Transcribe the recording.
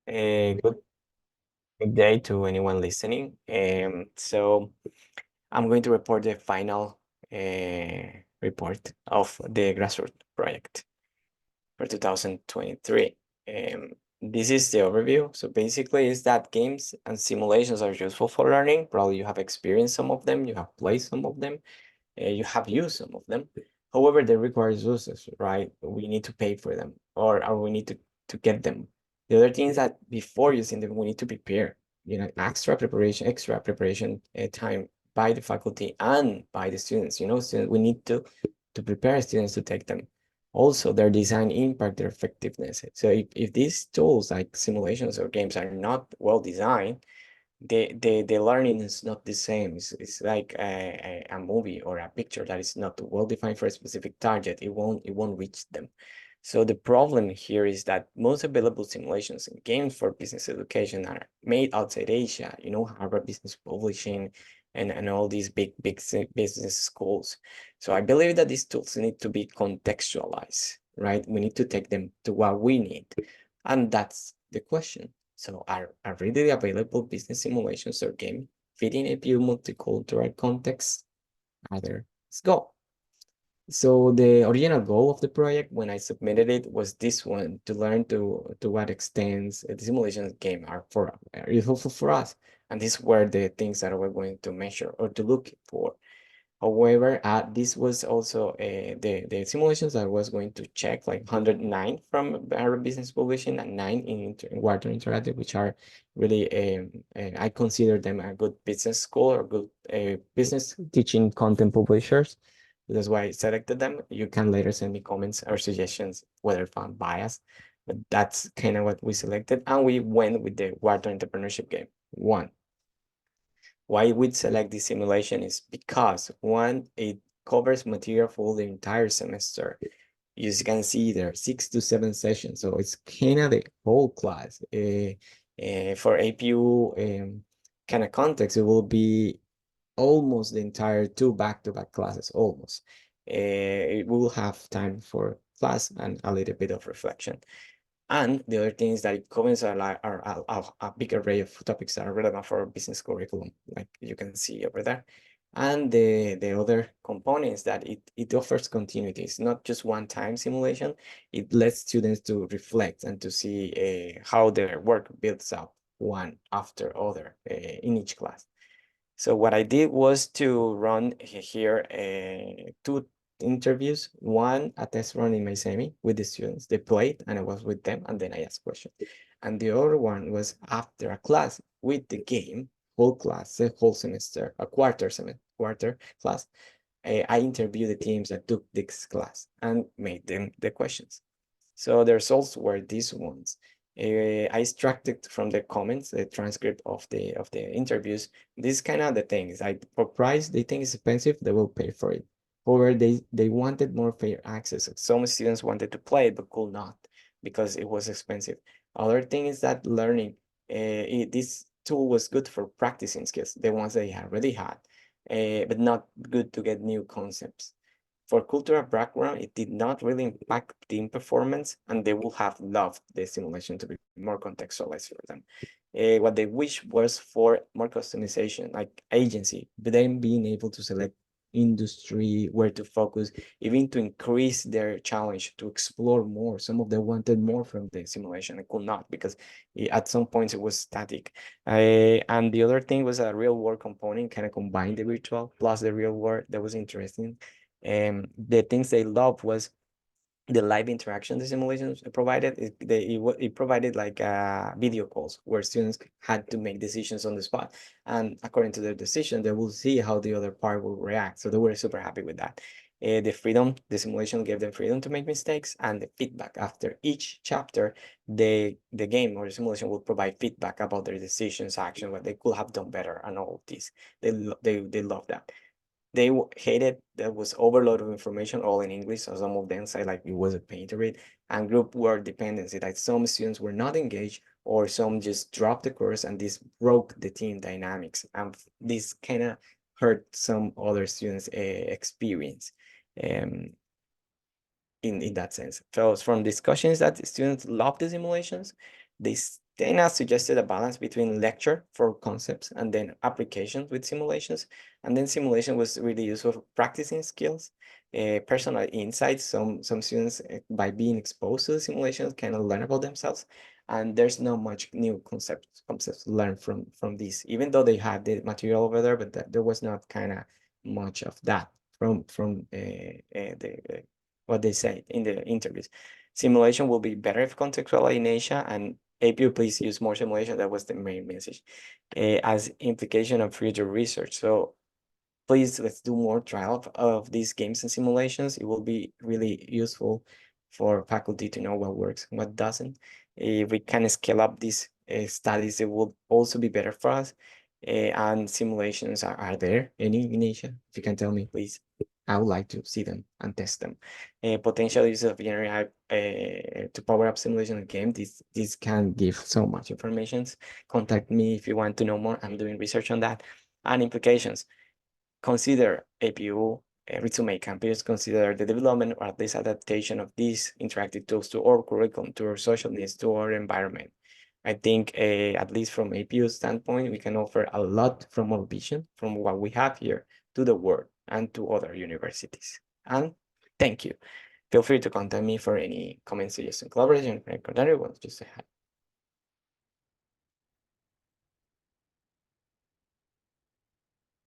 Good day to anyone listening. So I'm going to report the final report of the grassroots project for 2023. This is the overview. So basically, is that games and simulations are useful for learning. Probably you have experienced some of them, you have played some of them, you have used some of them. However, they require resources, right? We need to pay for them, or we need to get them. The other thing is that before using them, we need to prepare, extra preparation time by the faculty and by the students. Students, we need to prepare students to take them. Also, their design impact their effectiveness. So if these tools like simulations or games are not well designed, the learning is not the same. It's like a movie or a picture that is not well defined for a specific target. It won't reach them. So the problem here is that most available simulations and games for business education are made outside Asia. Harvard Business Publishing and all these big business schools. So I believe that these tools need to be contextualized, right? We need to take them to what we need, and that's the question. So are readily available business simulations or game fitting a few multicultural contexts? Either. Let's go. So the original goal of the project when I submitted it was this one, to learn to what extent the simulations game are useful for us. And these were the things that we're going to measure or to look for. However, this was also the simulations I was going to check, like 109 from Harvard Business Publishing and 9 in Wharton Interactive, which are really, I consider them a good business school or good business teaching content publishers. That's why I selected them. You can later send me comments or suggestions whether found biased, but that's kind of what we selected. And we went with the Wharton Entrepreneurship game 1. Why we select this simulation is because, one, it covers material for the entire semester. You can see there are 6 to 7 sessions, so it's kind of the whole class. For APU kind of context, it will be almost the entire 2 back-to-back classes, almost. It will have time for class and a little bit of reflection. And the other thing is that it covers a big array of topics that are relevant for business curriculum, like you can see over there. And the other component is that it offers continuity. It's not just one-time simulation. It lets students to reflect and to see how their work builds up one after other in each class. So what I did was to run here 2 interviews, one a test run in my semi with the students. They played and I was with them and then I asked questions. And the other one was after a class with the game, whole class, the whole semester, a quarter class. I interviewed the teams that took this class and made them the questions. So the results were these ones. I extracted from the comments the transcript of the interviews. This kind of the things. Like for price, they think it's expensive, they will pay for it. However, they wanted more fair access. Some students wanted to play it but could not because it was expensive. Other thing is that learning. This tool was good for practicing skills, the ones they already had, but not good to get new concepts. For cultural background, it did not really impact team performance, and they would have loved the simulation to be more contextualized for them. What they wish was for more customization, like agency, but then being able to select industry, where to focus, even to increase their challenge to explore more. Some of them wanted more from the simulation and could not because at some points it was static. And the other thing was a real world component, kind of combined the virtual plus the real world. That was interesting. The things they loved was the live interaction the simulations provided. It provided like video calls where students had to make decisions on the spot, and according to their decision they will see how the other part will react. So they were super happy with that. The simulation gave them freedom to make mistakes, and the feedback after each chapter, the game or the simulation will provide feedback about their decisions, action, what they could have done better, and all of this. They love that. They hated that was overload of information, all in English. So some of them say like it was a pain to read, and group work dependency, like some students were not engaged or some just dropped the course, and this broke the team dynamics. And this kind of hurt some other students' experience in that sense. So from discussions that the students love the simulations, they Dana suggested a balance between lecture for concepts and then applications with simulations. And then simulation was really useful for practicing skills, personal insights. Some students, by being exposed to the simulations, kind of learn about themselves. And there's not much new concepts to learn from this, even though they had the material over there, but there was not kind of much of that from what they say in the interviews. Simulation will be better if contextual in Asia, and APU, please use more simulation. That was the main message as implication of future research. So please, let's do more trial of these games and simulations. It will be really useful for faculty to know what works and what doesn't. If we can scale up these studies, it will also be better for us. And simulations are there any in Asia? If you can tell me, please. I would like to see them and test them. Potential use of generative AI to power up simulation of game. This can give so much information. Contact me if you want to know more. I'm doing research on that. And implications. Consider APU, resume campus, consider the development or at least adaptation of these interactive tools to our curriculum, to our social needs, to our environment. I think at least from APU's standpoint, we can offer a lot from our vision, from what we have here to the world and to other universities. And thank you. Feel free to contact me for any comments, suggestions, collaboration, or just say hi.